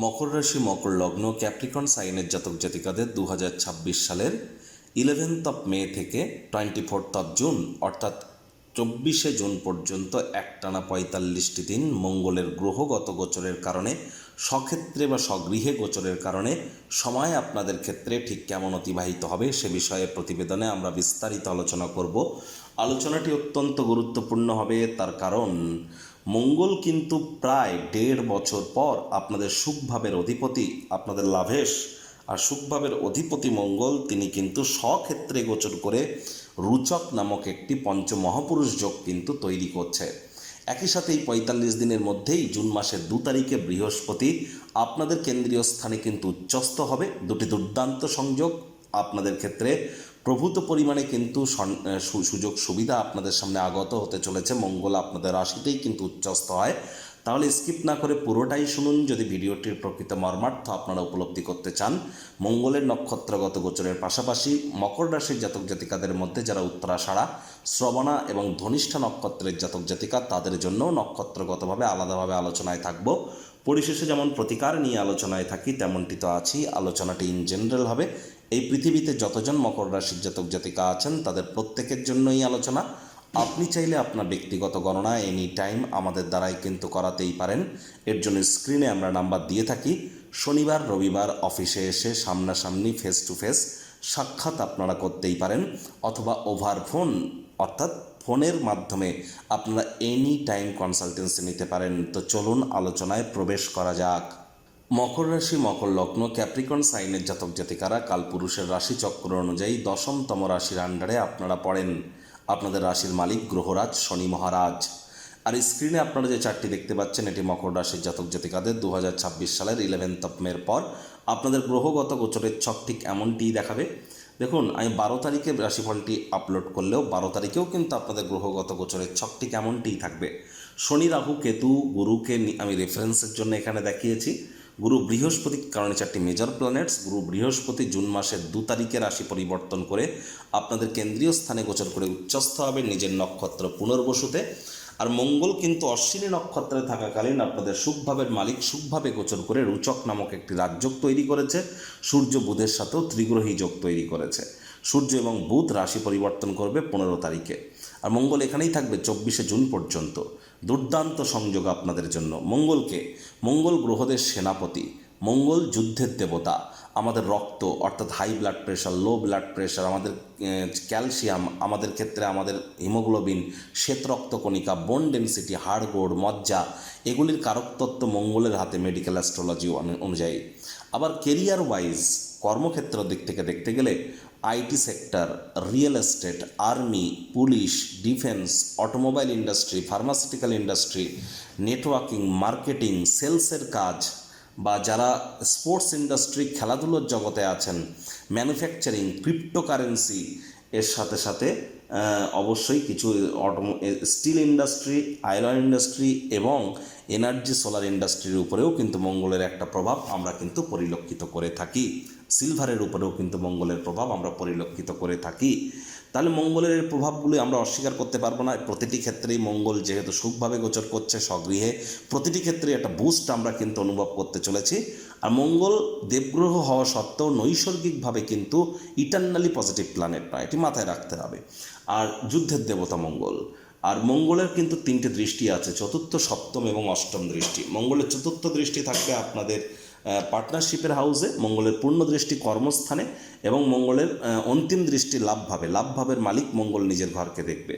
মকর রাশি, মকর লগ্ন, ক্যাপ্রিকন সাইনের জাতক জাতিকাদের 2026 সালের 11th মে থেকে 24th জুন অর্থাৎ 24শে জুন পর্যন্ত একটানা 45টি দিন মঙ্গলের গ্রহগত গোচরের কারণে স্বক্ষেত্রে বা স্বগৃহে গোচরের কারণে সময় আপনাদের ক্ষেত্রে ঠিক কেমন অতিবাহিত হবে সে বিষয়ে প্রতিবেদনে আমরা বিস্তারিত আলোচনা করব। আলোচনাটি অত্যন্ত গুরুত্বপূর্ণ হবে, তার কারণ মঙ্গল কিন্তু প্রায় 1.5 বছর পর আপনাদের সুখভাবের অধিপতি, আপনাদের লাভেশ আর সুখভাবের অধিপতি মঙ্গল তিনি কিন্তু স্বক্ষেত্রে গোচর করে রুচক নামক একটি পঞ্চমহাপুরুষ যোগ কিন্তু তৈরি করছে। একই সাথে এই 45 দিনের মধ্যেই জুন মাসের 2 তারিখে বৃহস্পতি আপনাদের কেন্দ্রীয় স্থানে কিন্তু উচ্চস্থ হবে। দুটি দুর্দান্ত সংযোগ আপনাদের ক্ষেত্রে প্রভূত পরিমাণে কিন্তু সুযোগ সুবিধা আপনাদের সামনে আগত হতে চলেছে। মঙ্গল আপনাদের রাশিতেই কিন্তু উচ্চস্থ হয়। তাহলে স্কিপ না করে পুরোটাই শুনুন যদি ভিডিওটির প্রকৃত মর্মার্থ আপনারা উপলব্ধি করতে চান। মঙ্গলের নক্ষত্রগত গোচরের পাশাপাশি মকর রাশির জাতক জাতিকাদের মধ্যে যারা উত্তরাষাঢ়া, শ্রবণা এবং ধনিষ্ঠা নক্ষত্রের জাতক জাতিকা তাদের জন্য নক্ষত্রগতভাবে আলাদাভাবে আলোচনায় থাকব। পরিশেষে যেমন প্রতিকার নিয়ে আলোচনায় থাকি তেমনটি তো আছি। আলোচনাটি ইন জেনারেল হবে। এই পৃথিবীতে যতজন মকর রাশির জাতক জাতিকা আছেন তাদের প্রত্যেকের জন্যই আলোচনা। আপনি চাইলে আপনার ব্যক্তিগত গণনা এনি টাইম আমাদের দ্বারাই কিন্তু করাতেই পারেন। এর জন্য স্ক্রিনে আমরা নাম্বার দিয়ে থাকি। শনিবার রবিবার অফিসে এসে সামনাসামনি ফেস টু ফেস সাক্ষাৎ আপনারা করতেই পারেন, অথবা ওভার ফোন অর্থাৎ ফোনের মাধ্যমে আপনারা এনি টাইম কনসালটেন্সি নিতে পারেন। তো চলুন আলোচনায় প্রবেশ করা যাক। মকর রাশি, মকর লগ্ন, ক্যাপ্রিকন সাইনের জাতক জাতিকারা কালপুরুষের রাশিচক্র অনুযায়ী 10তম রাশির আন্ডারে আপনারা পড়েন। আপনাদের রাশির মালিক গ্রহরাজ শনি মহারাজ। আর স্ক্রিনে আপনারা যে চারটি দেখতে পাচ্ছেন এটি মকর রাশির জাতক জাতিকাদের 2026 সালের 11th মের পর আপনাদের গ্রহগত গোচরের ছক ঠিক এমনটিই দেখাবে। দেখুন, আমি 12 তারিখে রাশিফলটি আপলোড করলেও 12 তারিখেও কিন্তু আপনাদের গ্রহগত গোচরের ছকটি কেমনটিই থাকবে। শনি, রাহু, কেতু, গুরুকে আমি রেফারেন্সের জন্য এখানে দেখিয়েছি। গুরু বৃহস্পতি, কারণ চারটি মেজর প্ল্যানেটস, গুরু বৃহস্পতি জুন মাসের 2 তারিখে রাশি পরিবর্তন করে আপনাদের কেন্দ্রীয় স্থানে গোচর করে উচ্চস্থ হবে নিজের নক্ষত্র পুনর্বসুতে। আর মঙ্গল কিন্তু অশ্বিনী নক্ষত্রে থাকাকালীন আপনাদের সুখভাবের মালিক সুখভাবে গোচর করে রুচক নামক একটি রাজযোগ তৈরি করেছে। সূর্য বুধের সাথেও ত্রিগ্রহী যোগ তৈরি করেছে। সূর্য এবং বুধ রাশি পরিবর্তন করবে 15 তারিখে, আর মঙ্গল এখানেই থাকবে 24শে জুন পর্যন্ত। দুর্দান্ত সংযোগ আপনাদের জন্য। মঙ্গল গ্রহদের সেনাপতি, মঙ্গল যুদ্ধের দেবতা। আমাদের রক্ত অর্থাৎ high blood pressure, low blood pressure, আমাদের ক্যালসিয়াম, আমাদের ক্ষেত্রে আমাদের হিমোগ্লোবিন, শ্বেত রক্তকণিকা, বোন ডেনসিটি, হাড়গোড়, মজ্জা, এগুলির কারকতত্ত্ব মঙ্গলের হাতে মেডিকেল অ্যাস্ট্রোলজি অনুযায়ী। আবার কেরিয়ার ওয়াইজ কর্মক্ষেত্র দিক থেকে দেখতে গেলে IT sector, real estate, army, police, defence, automobile industry, pharmaceutical industry, networking, marketing, সেলসের কাজ, বা যারা স্পোর্টস ইন্ডাস্ট্রি, খেলাধুলোর জগতে আছেন, ম্যানুফ্যাকচারিং, ক্রিপ্টোকারেন্সি, এর সাথে সাথে অবশ্যই কিছু স্টিল ইন্ডাস্ট্রি, আয়রন ইন্ডাস্ট্রি এবং এনার্জি সোলার ইন্ডাস্ট্রির উপরেও কিন্তু মঙ্গলের একটা প্রভাব আমরা কিন্তু পরিলক্ষিত করে থাকি। সিলভারের উপরেও কিন্তু মঙ্গলের প্রভাব আমরা পরিলক্ষিত করে থাকি। তাহলে মঙ্গলের এই প্রভাবগুলি আমরা অস্বীকার করতে পারবো না। প্রতিটি ক্ষেত্রেই মঙ্গল যেহেতু সুখভাবে গোচর করছে স্বগৃহে, প্রতিটি ক্ষেত্রে একটা বুস্ট আমরা কিন্তু অনুভব করতে চলেছি। আর মঙ্গল দেবগ্রহ হওয়া সত্ত্বেও নৈসর্গিকভাবে কিন্তু ইটারনালি পজিটিভ প্ল্যানেট নয়, এটি মাথায় রাখতে হবে। আর যুদ্ধের দেবতা মঙ্গল। আর মঙ্গলের কিন্তু 3টে দৃষ্টি আছে, চতুর্থ, সপ্তম এবং অষ্টম দৃষ্টি। মঙ্গলের চতুর্থ দৃষ্টি থাকবে আপনাদের পার্টনারশিপের হাউসে, মঙ্গলের পূর্ণ দৃষ্টি কর্মস্থানে এবং মঙ্গলের অন্তিম দৃষ্টি লাভভাবের মালিক মঙ্গল নিজের ঘরকে দেখবে।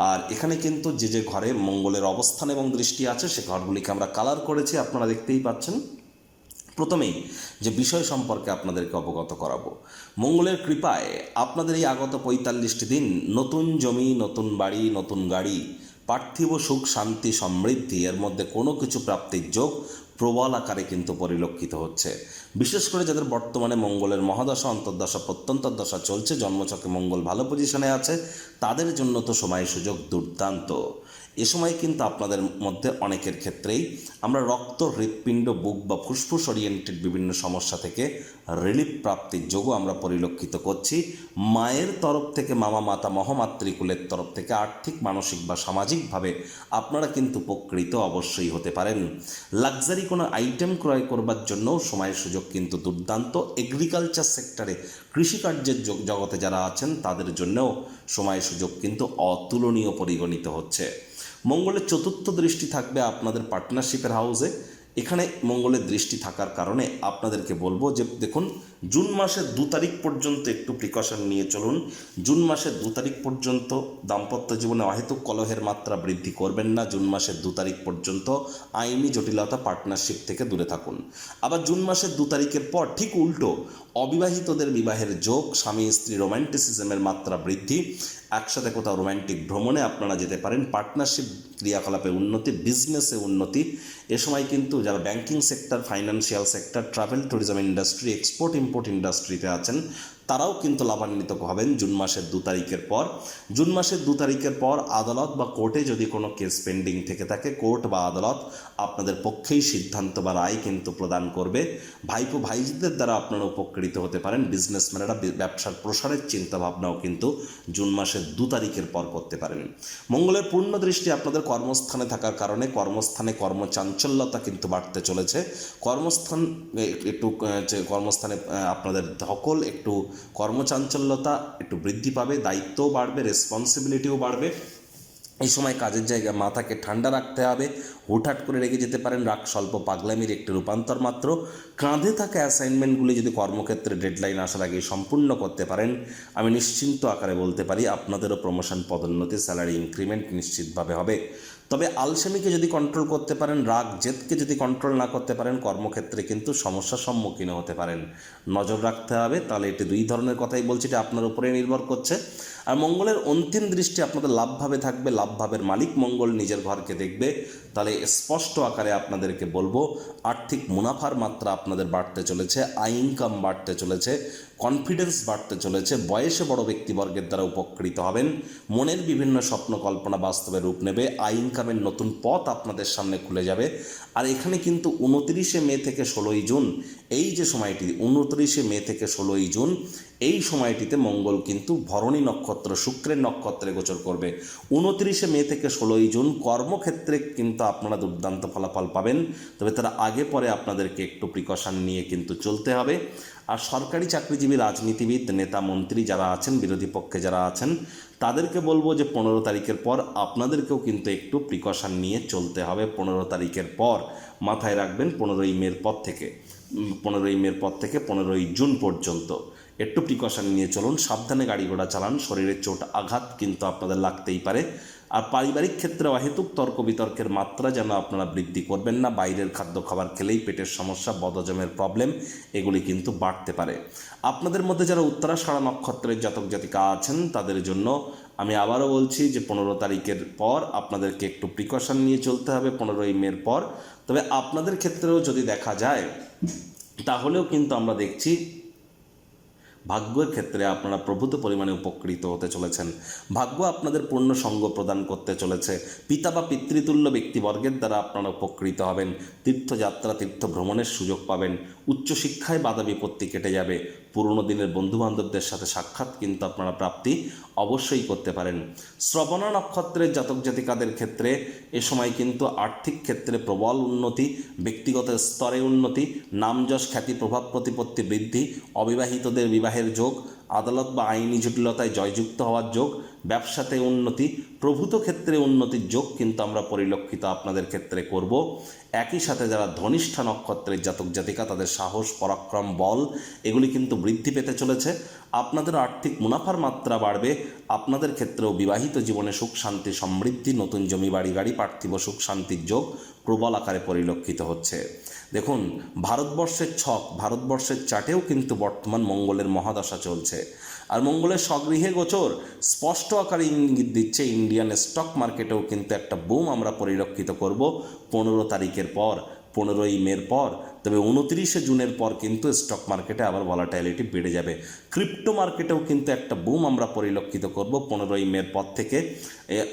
আর এখানে কিন্তু যে ঘরে মঙ্গলের অবস্থান এবং দৃষ্টি আছে সে ঘরগুলিকে আমরা কালার করেছি, আপনারা দেখতেই পাচ্ছেন। প্রথমেই যে বিষয় সম্পর্কে আপনাদেরকে অবগত করাবো, মঙ্গলের কৃপায় আপনাদের এই আগত 45টি দিন নতুন জমি, নতুন বাড়ি, নতুন গাড়ি, পার্থিব সুখ, শান্তি, সমৃদ্ধি, এর মধ্যে কোনো কিছু প্রাপ্তির যোগ প্রবল আকারে কিন্তু পরিলক্ষিত হচ্ছে। বিশেষ করে যাদের বর্তমানে মঙ্গলের মহাদশা, অন্তর্দশা, প্রত্যন্তর্দশা চলছে, জন্মছকে মঙ্গল ভালো পজিশনে আছে, তাদের জন্য তো সময় সুযোগ দুর্দান্ত। এ সময় কিন্তু আপনাদের মধ্যে অনেকের ক্ষেত্রেই আমরা রক্ত, হৃৎপিণ্ড, বুক বা ফুসফুস ওরিয়েন্টেড বিভিন্ন সমস্যা থেকে রিলিফ প্রাপ্তির যোগও আমরা পরিলক্ষিত করছি। মায়ের তরফ থেকে, মামা, মাতা, মহামাতৃকুলের তরফ থেকে আর্থিক, মানসিক বা সামাজিকভাবে আপনারা কিন্তু উপকৃত অবশ্যই হতে পারেন। লাক্সারি কোনো আইটেম ক্রয় করবার জন্যও সময়ের সুযোগ কিন্তু দুর্দান্ত। এগ্রিকালচার সেক্টরে, কৃষিকার্যের জগতে যারা আছেন তাদের জন্যও সময়ের সুযোগ কিন্তু অতুলনীয় পরিগণিত হচ্ছে। মঙ্গলের চতুর্থ দৃষ্টি থাকবে আপনাদের পার্টনারশিপের হাউসে। এখানে মঙ্গলের দৃষ্টি থাকার কারণে আপনাদেরকে বলবো যে দেখুন, জুন মাসের 2 তারিখ পর্যন্ত একটু প্রিকশন নিয়ে চলুন। জুন মাসের 2 তারিখ পর্যন্ত দাম্পত্য জীবনে অহেতুক কলহের মাত্রা বৃদ্ধি করবেন না। জুন মাসের 2 তারিখ পর্যন্ত আইনি জটিলতা, পার্টনারশিপ থেকে দূরে থাকুন। আবার জুন মাসের 2 তারিখের পর ঠিক উল্টো, অবিবাহিতদের বিবাহের যোগ, স্বামী স্ত্রী রোম্যান্টিসিজমের মাত্রা বৃদ্ধি, একসাথে কোথাও রোম্যান্টিক ভ্রমণে আপনারা যেতে পারেন, পার্টনারশিপ ক্রিয়াকলাপে উন্নতি, বিজনেসে উন্নতি। এ সময় কিন্তু যারা banking sector, financial sector, travel tourism industry, export import ইন্ডাস্ট্রিতে আছেন তারাও কিন্তু লাভান্বিত হবেন জুন মাসের 2 তারিখের পর। জুন মাসের 2 তারিখের পর আদালত বা কোর্টে যদি কোনো কেস পেন্ডিং থেকে থাকে, কোর্ট বা আদালত আপনাদের পক্ষেই সিদ্ধান্ত বা রায় কিন্তু প্রদান করবে। ভাইপো ভাইজিদের দ্বারা আপনারা উপকৃত হতে পারেন। বিজনেসম্যানেরা ব্যবসার প্রসারের চিন্তাভাবনাও কিন্তু জুন মাসের 2 তারিখের পর করতে পারেন। মঙ্গলের পূর্ণ দৃষ্টি আপনাদের কর্মস্থানে থাকার কারণে কর্মস্থানে কর্মচাঞ্চল্যতা কিন্তু বাড়তে চলেছে। কর্মস্থানে আপনাদের ধকল, একটু কর্মচাঞ্চল্যতা একটু বৃদ্ধি পাবে, দায়িত্বও বাড়বে, রেসপন্সিবিলিটিও বাড়বে। এই সময় কাজের জায়গায় মাথাকে ঠান্ডা রাখতে হবে। হুটহাট করে রেগে যেতে পারেন, রাগ স্বল্প পাগলামির একটি রূপান্তর মাত্র। কাঁধে থাকা অ্যাসাইনমেন্টগুলি যদি কর্মক্ষেত্রে ডেডলাইন আসার আগে সম্পূর্ণ করতে পারেন, আমি নিশ্চিন্ত আকারে বলতে পারি আপনাদেরও প্রমোশন, পদোন্নতি, স্যালারি ইনক্রিমেন্ট নিশ্চিতভাবে হবে। তবে আলসেমিকে যদি কন্ট্রোল করতে পারেন, রাগ জেদকে যদি কন্ট্রোল না করতে পারেন, কর্মক্ষেত্রে কিন্তু সমস্যার সম্মুখীন হতে পারেন। নজর রাখতে হবে। তাহলে এটি 2 ধরনের কথাই বলছি, এটা আপনার উপরে নির্ভর করছে। আর মঙ্গলের অন্তিম দৃষ্টি আপনাদের লাভভাবে থাকবে। লাভভাবের মালিক মঙ্গল নিজের ঘরকে দেখবে। তাহলে স্পষ্ট আকারে আপনাদেরকে বলবো, আর্থিক মুনাফার মাত্রা আপনাদের বাড়তে চলেছে, আয় ইনকাম বাড়তে চলেছে, কনফিডেন্স বাড়তে চলেছে, বয়সে বড় ব্যক্তিবর্গের দ্বারা উপকৃত হবেন, মনের বিভিন্ন স্বপ্ন কল্পনা বাস্তবে রূপ নেবে, আয় ইনকামের নতুন পথ আপনাদের সামনে খুলে যাবে। আর এখানে কিন্তু 29শে মে থেকে 16ই জুন, এই যে সময়টি 29শে মে থেকে 16ই জুন, এই সময়টিতে মঙ্গল কিন্তু ভরণী নক্ষত্র, শুক্রের নক্ষত্রে গোচর করবে। 29শে মে থেকে 16ই জুন কর্মক্ষেত্রে কিন্তু আপনারা দুর্দান্ত ফলাফল পাবেন। তবে তার আগে পরে আপনাদেরকে একটু প্রিকশন নিয়ে কিন্তু চলতে হবে। আর সরকারি চাকরিজীবী, রাজনীতিবিদ, নেতা, মন্ত্রী যারা আছেন, বিরোধী পক্ষে যারা আছেন, তাদেরকে বলবো যে 15 তারিখের পর আপনাদেরকেও কিন্তু একটু প্রিকশন নিয়ে চলতে হবে। 15 তারিখের পর মাথায় রাখবেন, 15ই মের পর থেকে 15ই জুন পর্যন্ত একটু প্রিকশন নিয়ে চলুন। সাবধানে গাড়ি ঘোড়া চালান। শরীরের চোট আঘাত কিন্তু আপনাদের লাগতেই পারে। আর পারিবারিক ক্ষেত্রে অহেতুক তর্ক বিতর্কের মাত্রা যেন আপনারা বৃদ্ধি করবেন না। বাইরের খাদ্য খাবার খেলেই পেটের সমস্যা, বদহজমের প্রবলেম এগুলি কিন্তু বাড়তে পারে। আপনাদের মধ্যে যারা উত্তরাষাঢ়া নক্ষত্রের জাতক জাতিকা আছেন তাদের জন্য আমি আবারও বলছি যে 15 তারিখের পর আপনাদেরকে একটু প্রিকশন নিয়ে চলতে হবে, 15ই মের পর। তবে আপনাদের ক্ষেত্রেও যদি দেখা যায় তাহলেও কিন্তু আমরা দেখছি ভাগ্যের ক্ষেত্রে আপনারা প্রভূত পরিমাণে উপকৃত হতে চলেছেন। ভাগ্য আপনাদের পূর্ণ সঙ্গ প্রদান করতে চলেছে। পিতা বা পিতৃতুল্য ব্যক্তিবর্গের দ্বারা আপনারা উপকৃত হবেন। তীর্থযাত্রা, তীর্থ ভ্রমণের সুযোগ পাবেন। উচ্চশিক্ষায় বাধা বিপত্তি কেটে যাবে। পুরনো দিনের বন্ধুবান্ধবদের সাথে সাক্ষাৎ কিন্তু আপনারা প্রাপ্তি অবশ্যই করতে পারেন। শ্রবণা নক্ষত্রের জাতক জাতিকাদের ক্ষেত্রে এ সময় কিন্তু আর্থিক ক্ষেত্রে প্রবল উন্নতি, ব্যক্তিগত স্তরে উন্নতি, নামযশ, খ্যাতি, প্রভাব প্রতিপত্তি বৃদ্ধি, অবিবাহিতদের বিবাহের যোগ, আদালত বা আইনি জটিলতায় জয়যুক্ত হওয়ার যোগ, ব্যবসাতে উন্নতি, প্রভূত ক্ষেত্রে উন্নতির যোগ কিন্তু আমরা পরিলক্ষিত আপনাদের ক্ষেত্রে করব। একই সাথে যারা ধনিষ্ঠা নক্ষত্রের জাতক জাতিকা, তাদের সাহস, পরাক্রম, বল এগুলি কিন্তু বৃদ্ধি পেতে চলেছে। আপনাদের আর্থিক মুনাফার মাত্রা বাড়বে। আপনাদের ক্ষেত্রেও বিবাহিত জীবনে সুখ, শান্তি, সমৃদ্ধি, নতুন জমি, বাড়ি, গাড়ি, পার্থিব সুখ শান্তির যোগ প্রবল আকারে পরিলক্ষিত হচ্ছে। দেখুন, ভারতবর্ষের ছক, ভারতবর্ষের চার্টেও কিন্তু বর্তমান মঙ্গলের মহাদশা চলছে। আর মঙ্গলের স্বগৃহে গোচর স্পষ্ট আকারে ইঙ্গিত দিচ্ছে ইন্ডিয়ান স্টক মার্কেটেও কিন্তু একটা বুম আমরা পরিলক্ষিত করব 15 তারিখের পর। 15ই মের পর, তবে 29শে জুনের পর কিন্তু স্টক মার্কেটে আবার ভলাটাইলিটি বেড়ে যাবে। ক্রিপ্টো মার্কেটেও কিন্তু একটা বুম আমরা পরিলক্ষিত করব 15ই মের পর থেকে,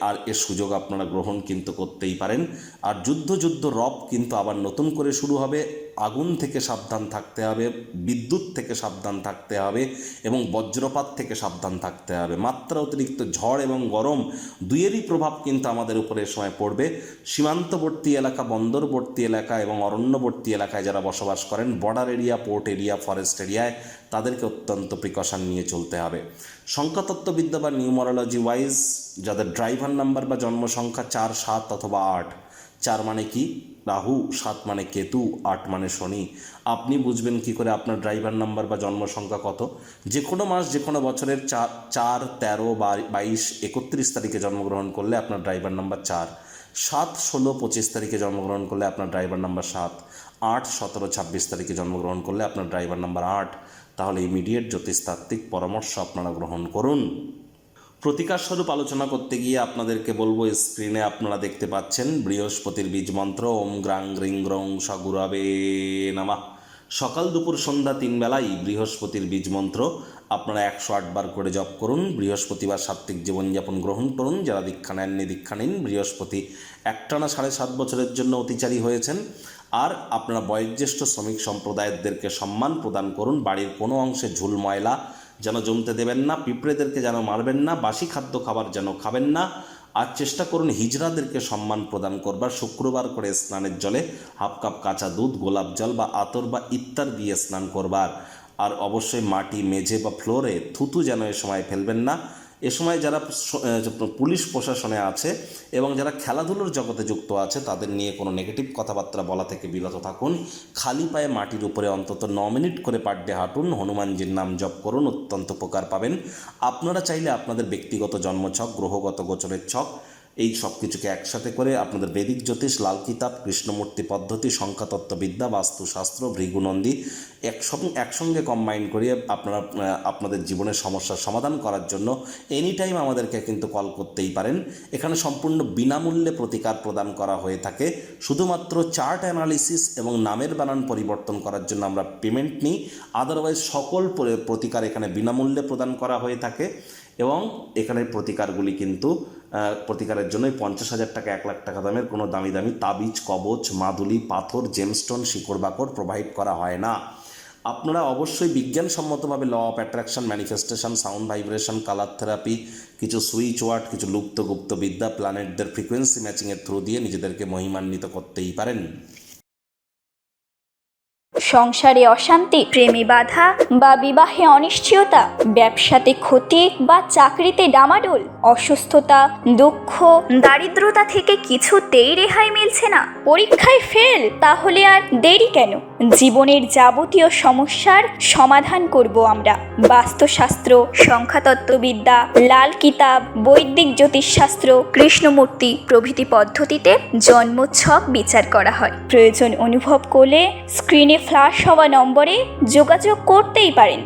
আর এর সুযোগ আপনারা গ্রহণ কিন্তু করতেই পারেন। আর যুদ্ধ রব কিন্তু আবার নতুন করে শুরু হবে। আগুন থেকে সাবধান থাকতে হবে, বিদ্যুৎ থেকে সাবধান থাকতে হবে এবং বজ্রপাত থেকে সাবধান থাকতে হবে। মাত্রা অতিরিক্ত ঝড় এবং গরম দুইয়েরই প্রভাব কিন্তু আমাদের উপরে সময় পড়বে। সীমান্তবর্তী এলাকা, বন্দরবর্তী এলাকা এবং অরণ্যবর্তী এলাকায় যারা বসবাস করেন, border area, port area, forest এরিয়ায়, তাদেরকে অত্যন্ত প্রিকশন নিয়ে চলতে হবে। সংখ্যাতত্ত্ববিদ্যা বা নিউমারোলজি ওয়াইজ যাদের ড্রাইভার নাম্বার বা জন্ম সংখ্যা 4, 7 অথবা 8, 4 মানে কি রাহু, 7 মানে কেতু, 8 মানে শনি, আপনি বুঝবেন কি করে আপনার ড্রাইভার নাম্বার বা জন্ম সংখ্যা কত? যে কোনো মাস, যে কোনো বছরের 4, 13, 22, 31 তারিখে জন্মগ্রহণ করলে আপনার ড্রাইভার নাম্বার 4, 7, 16, 25 তারিখে জন্মগ্রহণ করলে আপনার ড্রাইভার নাম্বার 7, 8, 17, 26 তারিখে জন্মগ্রহণ করলে আপনার ড্রাইভার নাম্বার 8। তাহলে ইমিডিয়েট জ্যোতিষতাত্ত্বিক পরামর্শ আপনারা গ্রহণ করুন। প্রতিকার স্বরূপ আলোচনা করতে গিয়ে আপনাদেরকে বলবো, স্ক্রিনে আপনারা দেখতে পাচ্ছেন বৃহস্পতির বীজ মন্ত্র ওম গ্রাং গ্রিং গ্রং সগুরাবে নামা। সকাল দুপুর সন্ধ্যা 3 বেলায় বৃহস্পতির বীজ মন্ত্র আপনারা 108 বার করে জপ করুন। বৃহস্পতিবার সাত্ত্বিক জীবনযাপন গ্রহণ করুন। যারা দীক্ষা নেননি দীক্ষা নিন। বৃহস্পতি একটানা 7.5 বছরের জন্য অতিচারী হয়েছেন। আর আপনারা বয়োজ্যেষ্ঠ শ্রমিক সম্প্রদায়দেরকে সম্মান প্রদান করুন। বাড়ির কোনো অংশে ঝুল ময়লা যেন জমতে দেবেন না, পিঁপড়েদেরকে যেন মারবেন না, বাসি খাদ্য খাবার যেন খাবেন না। আর চেষ্টা করুন হিজড়াদেরকে সম্মান প্রদান করবার। শুক্রবার করে স্নানের জলে 1/2 কাপ কাঁচা দুধ, গোলাপ জল বা আতর বা ইত্যার দিয়ে স্নান করবার। আর অবশ্যই মাটি, মেঝে বা ফ্লোরে থুতু যেন এ সময় ফেলবেন না। এ সময় যারা পুলিশ প্রশাসনে আছে এবং যারা খেলাধুলোর জগতে যুক্ত আছে, তাদের নিয়ে কোনো নেগেটিভ কথাবার্তা বলা থেকে বিরত থাকুন। খালি পায়ে মাটির উপরে অন্তত 9 মিনিট করে পার ডে হাঁটুন। হনুমানজির নাম জপ করুন, অত্যন্ত উপকার পাবেন। আপনারা চাইলে আপনাদের ব্যক্তিগত জন্মছক, গ্রহগত গোচরের ছক, এই সব কিছুকে একসাথে করে আপনাদের বেদিক জ্যোতিষ, লাল কিতাব, কৃষ্ণমূর্তি পদ্ধতি, সংখ্যাতত্ত্ববিদ্যা, বাস্তুশাস্ত্র, ভৃগুনন্দী একসঙ্গে কম্বাইন করিয়ে আপনারা আপনাদের জীবনের সমস্যার সমাধান করার জন্য এনি টাইম আমাদেরকে কিন্তু কল করতেই পারেন। এখানে সম্পূর্ণ বিনামূল্যে প্রতিকার প্রদান করা হয়ে থাকে। শুধুমাত্র চার্ট অ্যানালিসিস এবং নামের বানান পরিবর্তন করার জন্য আমরা পেমেন্ট নিই। আদারওয়াইজ সকল প্রতিকার এখানে বিনামূল্যে প্রদান করা হয়ে থাকে। এবং এখানে প্রতিকারগুলি কিন্তু প্রতিকারের জন্যই 50,000 টাকা, 1 লাখ টাকা দামের কোনো দামি তাবিজ, কবচ, মাদুলি, পাথর, জেমস্টোন, শিকড় বাকড় প্রোভাইড করা হয় না। আপনারা অবশ্যই বিজ্ঞানসম্মতভাবে law of attraction, manifestation, sound vibration, colour therapy, কিছু সুইচ ওয়ার্ড, কিছু গুপ্ত বিদ্যা, প্ল্যানেটদের ফ্রিকোয়েন্সি ম্যাচিংয়ের থ্রু দিয়ে নিজেদেরকে মহিমান্বিত করতেই পারেন। সংসারে অশান্তি, প্রেমে বাধা বা বিবাহে অনিশ্চয়তা, ব্যবসাতে ক্ষতি বা চাকরিতে ডামাডোল, অসুস্থতা, দুঃখ, দারিদ্রতা থেকে কিছুতেই রেহাই মিলছে না, পরীক্ষায় ফেল, তাহলে আর দেরি কেন? জীবনের যাবতীয় সমস্যার সমাধান করব আমরা। বাস্তুশাস্ত্র, সংখ্যাতত্ত্ববিদ্যা, লাল কিতাব, বৈদিক জ্যোতিষশাস্ত্র, কৃষ্ণমূর্তি প্রভৃতি পদ্ধতিতে জন্মছক বিচার করা হয়। প্রয়োজন অনুভব করলে স্ক্রিনে ফ্ল্যাশ হওয়া নম্বরে যোগাযোগ করতেই পারেন।